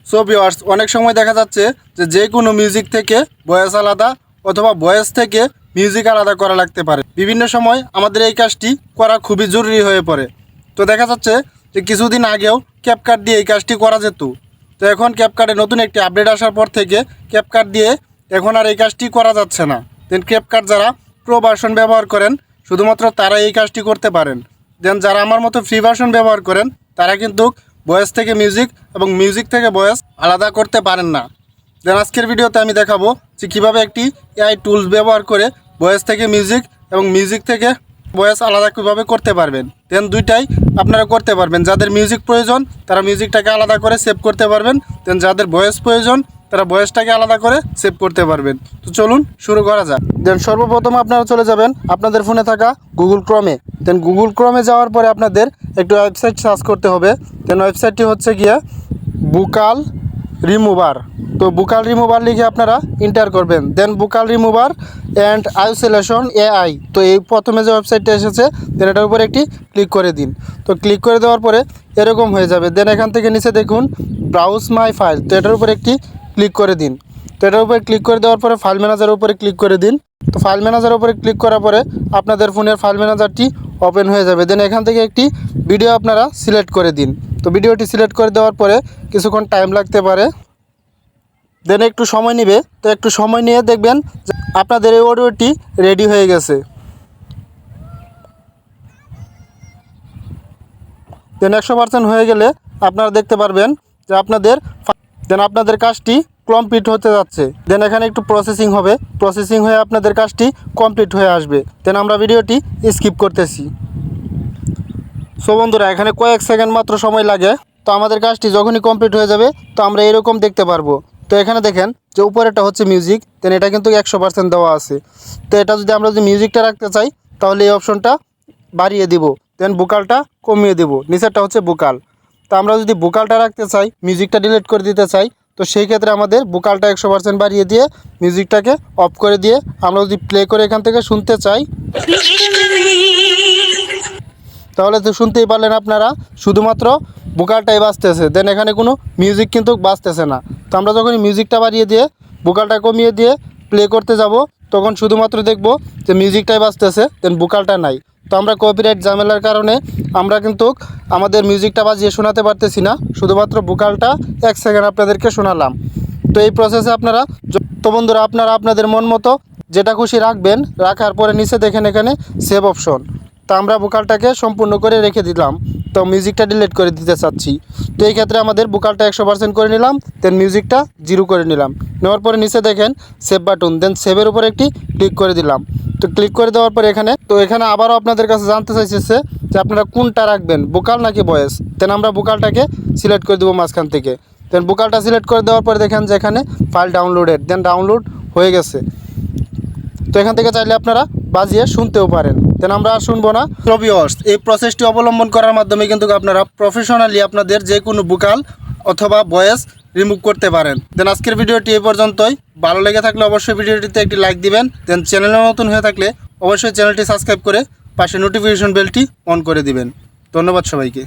So viewers, অনেক সময় দেখা যাচ্ছে যে কোনো মিউজিক থেকে ভয়েস আলাদা অথবা ভয়েস থেকে মিউজিক আলাদা করা লাগতে পারে। বিভিন্ন সময় আমাদের এই কাজটি করা খুবই জরুরি হয়ে পড়ে। তো দেখা যাচ্ছে যে কিছুদিন আগেও ক্যাপকাট দিয়ে এই কাজটি করা যেত। তো এখন ক্যাপকাটে নতুন একটি আপডেট আসার পর থেকে ক্যাপকাট দিয়ে এখন আর এই কাজটি করা যাচ্ছে না। দেন ক্যাপকাট যারা প্রো ভার্সন ব্যবহার করেন শুধুমাত্র তারা এই কাজটি করতে পারেন। দেন যারা আমার মতো ফ্রি ভার্সন ব্যবহার করেন তারা কিন্তু ভয়েস থেকে মিউজিক এবং মিউজিক থেকে ভয়েস আলাদা করতে পারেন না। দেন আজকের ভিডিওতে আমি দেখাবো যে কীভাবে একটি এআই টুলস ব্যবহার করে ভয়েস থেকে মিউজিক এবং মিউজিক থেকে ভয়েস আলাদা কীভাবে করতে পারবেন। দেন দুইটাই আপনারা করতে পারবেন। যাদের মিউজিক প্রয়োজন তারা মিউজিকটাকে আলাদা করে সেভ করতে পারবেন। দেন যাদের ভয়েস প্রয়োজন তারা ভয়েসটাকে আলাদা করে সেভ করতে পারবেন। তো চলুন শুরু করা যাক। দেন সর্বপ্রথম আপনারা চলে যাবেন আপনাদের ফোনে থাকা গুগল ক্রমে। দেন গুগল ক্রমে যাওয়ার পরে আপনাদের একটু ওয়েবসাইট সার্চ করতে হবে। দেন ওয়েবসাইটটি হচ্ছে গিয়ে বুকাল রিমুভার। তো বুকাল রিমুভার লিখে আপনারা এন্টার করবেন। দেন বুকাল রিমুভার অ্যান্ড আইসোলেশন এআই। তো এই প্রথমে যে ওয়েবসাইটটা এসেছে দেন এটার উপরে একটি ক্লিক করে দিন। তো ক্লিক করে দেওয়ার পরে এরকম হয়ে যাবে। দেন এখান থেকে নিচে দেখুন ব্রাউজ মাই ফাইল। তো এটার উপরে একটি ক্লিক করে দিন। তো এটার উপরে ক্লিক করে দেওয়ার পরে ফাইল ম্যানেজারের উপরে ক্লিক করে দিন। তো ফাইল ম্যানেজারের উপরে ক্লিক করার পরে আপনাদের ফোনের ফাইল ম্যানেজারটি ওপেন হয়ে যাবে। দেন এখান থেকে একটি ভিডিও আপনারা সিলেক্ট করে দিন। তো ভিডিওটি সিলেক্ট করে দেওয়ার পরে কিছুক্ষণ টাইম লাগতে পারে। দেন একটু সময় নেবে। তো একটু সময় নিয়ে দেখবেন যে আপনাদের এই অডিওটি রেডি হয়ে গেছে। দেন 100% হয়ে গেলে আপনারা দেখতে পারবেন যে আপনাদের কাজটি কমপ্লিট হতে যাচ্ছে। দেন এখানে একটু প্রসেসিং হবে। প্রসেসিং হয়ে আপনাদের কাজটি কমপ্লিট হয়ে আসবে। দেন আমরা ভিডিওটি স্কিপ করতেছি। সো বন্ধুরা, এখানে কয়েক সেকেন্ড মাত্র সময় লাগে। তো আমাদের কাজটি যখনই কমপ্লিট হয়ে যাবে তো আমরা এরকম দেখতে পারবো। তো এখানে দেখেন যে উপরেটা হচ্ছে মিউজিক। দেন এটা কিন্তু 100% দেওয়া আছে। তো এটা যদি আমরা মিউজিকটা রাখতে চাই তাহলে এই অপশনটা বাড়িয়ে দিব। দেন বুকালটা কমিয়ে দিব। নিচেরটা হচ্ছে বুকাল। তো আমরা যদি বুকালটা রাখতে চাই, মিউজিকটা ডিলিট করে দিতে চাই, তো সেই ক্ষেত্রে আমাদের বুকালটা 100% বাড়িয়ে দিয়ে মিউজিকটাকে অফ করে দিয়ে আমরা যদি প্লে করে এখান থেকে শুনতে চাই তাহলে তো শুনতেই পারলেন আপনারা শুধুমাত্র বুকালটাই বাজতেছে। দেন এখানে কোনো মিউজিক কিন্তু বাজতেছে না। তো আমরা যখন মিউজিকটা বাড়িয়ে দিয়ে বুকালটা কমিয়ে দিয়ে প্লে করতে যাব তখন শুধুমাত্র দেখব যে মিউজিকটাই বাজতেছে, দেন বুকালটা নাই। তো আমরা কপিরাইট ঝামেলার কারণে আমরা কিন্তু আমাদের মিউজিকটা বাজিয়ে শোনাতে পারতেছি না, শুধুমাত্র বুকালটা 1 সেকেন্ড আপনাদেরকে শোনালাম। তো এই প্রসেসে আপনারা তো বন্ধুরা আপনারা আপনাদের মন মতো যেটা খুশি রাখবেন। রাখার পরে নিচে দেখেন এখানে সেভ অপশন। তো আমরা বুকালটাকে সম্পূর্ণ করে রেখে দিলাম। তো মিউজিকটা ডিলিট করে দিতে চাচ্ছি। তো এই ক্ষেত্রে আমাদের বুকালটা 100% করে নিলাম। দেন মিউজিকটা 0 করে নিলাম। নেওয়ার পরে নিচে দেখেন সেভ বাটন। দেন সেভের উপরে একটি ক্লিক করে দিলাম। তো ক্লিক করে দেওয়ার পরে এখানে আবারও আপনাদের কাছে জানতে চাইছে যে আপনারা কোনটা রাখবেন, বুকাল নাকি ভয়েস। দেন আমরা বুকালটাকে সিলেক্ট করে দেবো মাঝখান থেকে। দেন বুকালটা সিলেক্ট করে দেওয়ার পরে দেখেন যে এখানে ফাইল ডাউনলোডেড। দেন ডাউনলোড হয়ে গেছে। তো এখান থেকে চাইলে আপনারা বাজিয়ে শুনতেও পারেন। দেন আমরা আর শুনবো না। ভিউয়ার্স, এই প্রসেসটি অবলম্বন করার মাধ্যমে কিন্তু আপনারা প্রফেশনালি আপনাদের যে কোনো বুকাল অথবা ভয়েস রিমুভ করতে পারেন। দেন আজকের ভিডিওটি এই পর্যন্তই। ভালো লেগে থাকলে অবশ্যই ভিডিওটিতে একটি লাইক দিবেন। দেন চ্যানেলে নতুন হয়ে থাকলে অবশ্যই চ্যানেলটি সাবস্ক্রাইব করে পাশে নোটিফিকেশন বেলটি অন করে দিবেন। ধন্যবাদ সবাইকে।